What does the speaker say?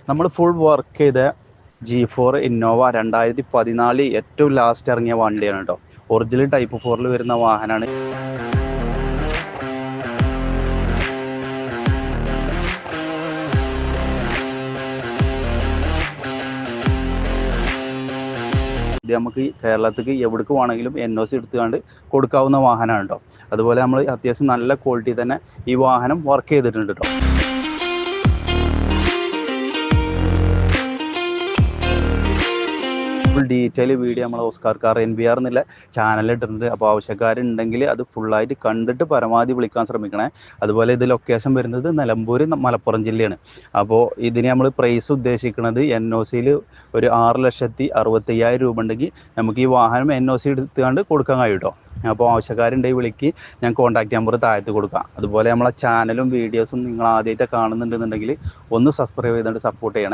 നമ്മൾ full work ചെയ്ത G4 Innova 2014 ഏറ്റവും ലാസ്റ്റ് ഇറങ്ങിയ വണ്ടിയാണ് കേട്ടോ. ഒറിജിനൽ ടൈപ്പ് 4 വരുന്ന വാഹനമാണ്. ഇത് നമുക്ക് കേരളത്തിലേക്ക് എവിടേക്ക് വേണമെങ്കിലും NOC എടുത്തുകൊണ്ട് കൊടുക്കാവുന്ന വാഹനമാണ് കേട്ടോ. അതുപോലെ നമ്മൾ അത്യാവശ്യം നല്ല ക്വാളിറ്റി തന്നെ ഈ വാഹനം വർക്ക് ചെയ്തിട്ടുണ്ട് കേട്ടോ. ഫുൾ ഡീറ്റെയിൽ വീഡിയോ നമ്മൾ ഓസ്കാർ കാർ NBR എന്നുള്ള ചാനലിൽ ഇട്ടിട്ടുണ്ട്. അപ്പോൾ ആവശ്യക്കാരുണ്ടെങ്കിൽ അത് ഫുള്ളായിട്ട് കണ്ടിട്ട് പരമാവധി വിളിക്കാൻ ശ്രമിക്കണേ. അതുപോലെ ഇത് ലൊക്കേഷൻ വരുന്നത് നിലമ്പൂർ മലപ്പുറം ജില്ലയാണ്. അപ്പോൾ ഇതിന് നമ്മൾ പ്രൈസ് ഉദ്ദേശിക്കുന്നത് NOCയിൽ ഒരു 6,65,000 രൂപ ഉണ്ടെങ്കിൽ നമുക്ക് ഈ വാഹനം NOC എടുത്തുകൊണ്ട് കൊടുക്കാൻ കഴിയും കേട്ടോ. അപ്പോൾ ആവശ്യക്കാരുണ്ടെങ്കിൽ വിളിക്ക്, ഞാൻ കോൺടാക്ട് നമ്പർ താഴത്ത് കൊടുക്കാം. അതുപോലെ നമ്മളെ ചാനലും വീഡിയോസും നിങ്ങൾ ആദ്യമായിട്ട് കാണുന്നുണ്ടെന്നുണ്ടെങ്കിൽ ഒന്ന് സബ്സ്ക്രൈബ് ചെയ്തുകൊണ്ട് സപ്പോർട്ട് ചെയ്യണം.